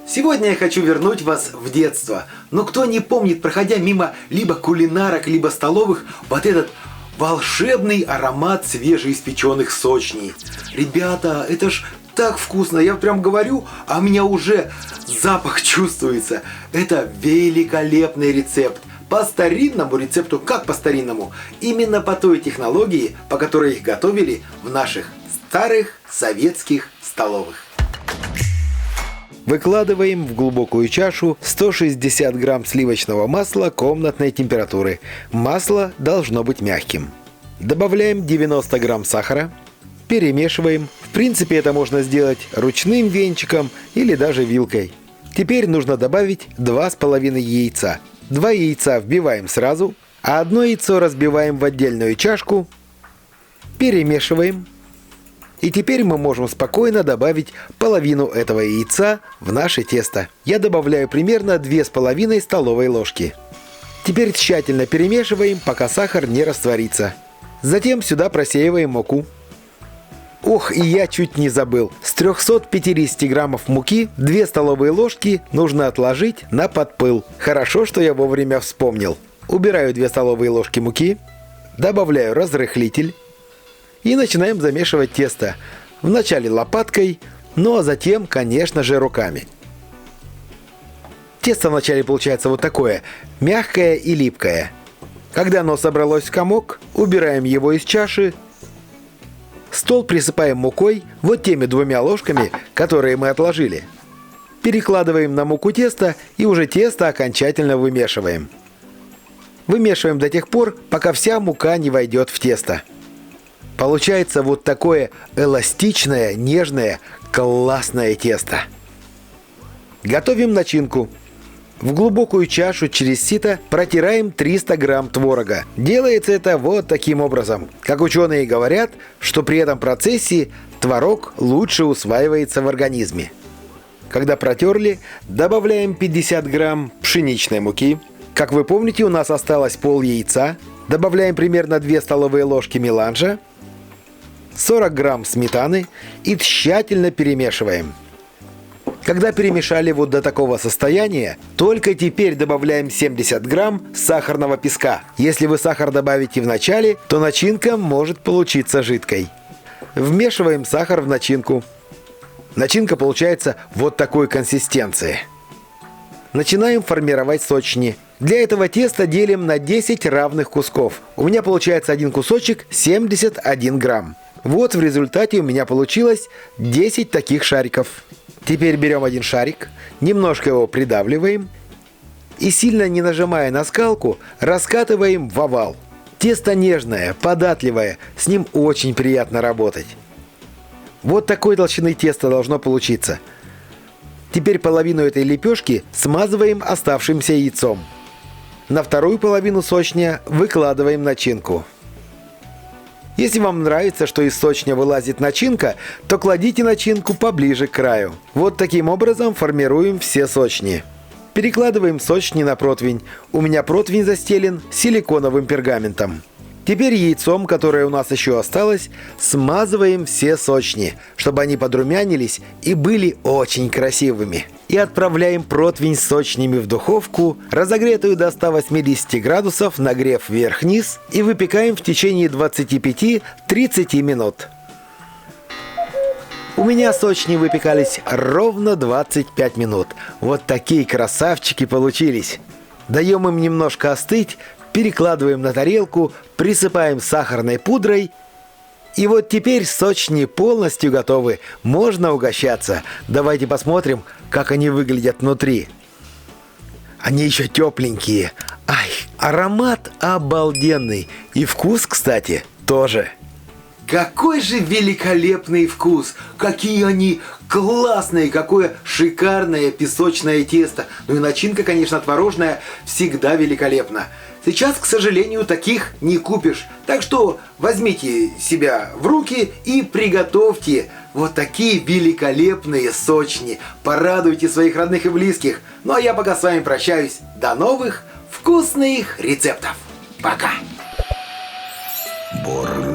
Сегодня я хочу вернуть вас в детство. Но кто не помнит, проходя мимо либо кулинарок, либо столовых, вот этот волшебный аромат свежеиспеченных сочней. Ребята, это ж так вкусно, я прям говорю, а у меня уже запах чувствуется. Это великолепный рецепт. По старинному рецепту, как по старинному, именно по той технологии, по которой их готовили в наших старых советских столовых. Выкладываем в глубокую чашу 160 грамм сливочного масла комнатной температуры. Масло должно быть мягким. Добавляем 90 грамм сахара. Перемешиваем. В принципе, это можно сделать ручным венчиком или даже вилкой. Теперь нужно добавить 2,5 яйца. 2 яйца вбиваем сразу, а одно яйцо разбиваем в отдельную чашку. Перемешиваем. И теперь мы можем спокойно добавить половину этого яйца в наше тесто. Я добавляю примерно 2,5 столовой ложки. Теперь тщательно перемешиваем, пока сахар не растворится. Затем сюда просеиваем муку. Ох, и я чуть не забыл. С 350 граммов муки 2 столовые ложки нужно отложить на подпыл. Хорошо, что я вовремя вспомнил. Убираю 2 столовые ложки муки. Добавляю разрыхлитель. И начинаем замешивать тесто. Вначале лопаткой, ну а затем, конечно же, руками. Тесто вначале получается вот такое, мягкое и липкое. Когда оно собралось в комок, убираем его из чаши. Стол присыпаем мукой, вот теми 2 ложками, которые мы отложили. Перекладываем на муку тесто и уже тесто окончательно вымешиваем. Вымешиваем до тех пор, пока вся мука не войдет в тесто. Получается вот такое эластичное, нежное, классное тесто. Готовим начинку. В глубокую чашу через сито протираем 300 грамм творога. Делается это вот таким образом. Как ученые говорят, что при этом процессе творог лучше усваивается в организме. Когда протерли, добавляем 50 грамм пшеничной муки. Как вы помните, у нас осталось пол яйца. Добавляем примерно 2 столовые ложки меланжа. 40 грамм сметаны и тщательно перемешиваем. Когда перемешали вот до такого состояния, только теперь добавляем 70 грамм сахарного песка. Если вы сахар добавите в начале, то начинка может получиться жидкой. Вмешиваем сахар в начинку. Начинка получается вот такой консистенции. Начинаем формировать сочни. Для этого теста делим на 10 равных кусков. У меня получается один кусочек 71 грамм. Вот в результате у меня получилось 10 таких шариков. Теперь берем один шарик, немножко его придавливаем и, сильно не нажимая на скалку, раскатываем в овал. Тесто нежное, податливое, с ним очень приятно работать. Вот такой толщины теста должно получиться. Теперь половину этой лепешки смазываем оставшимся яйцом. На вторую половину сочня выкладываем начинку. Если вам нравится, что из сочня вылазит начинка, то кладите начинку поближе к краю. Вот таким образом формируем все сочни. Перекладываем сочни на противень. У меня противень застелен силиконовым пергаментом. Теперь яйцом, которое у нас еще осталось, смазываем все сочни, чтобы они подрумянились и были очень красивыми. И отправляем противень с сочнями в духовку, разогретую до 180 градусов, нагрев вверх-вниз, и выпекаем в течение 25-30 минут. У меня сочни выпекались ровно 25 минут. Вот такие красавчики получились. Даем им немножко остыть, перекладываем на тарелку, присыпаем сахарной пудрой. И вот теперь сочни полностью готовы. Можно угощаться. Давайте посмотрим, как они выглядят внутри. Они еще тепленькие. Ай, аромат обалденный. И вкус, кстати, тоже. Какой же великолепный вкус! Какие они классные! Какое шикарное песочное тесто! Ну и начинка, конечно, творожная, всегда великолепна. Сейчас, к сожалению, таких не купишь. Так что возьмите себя в руки и приготовьте вот такие великолепные сочни. Порадуйте своих родных и близких. Ну а я пока с вами прощаюсь. До новых вкусных рецептов. Пока! Борг.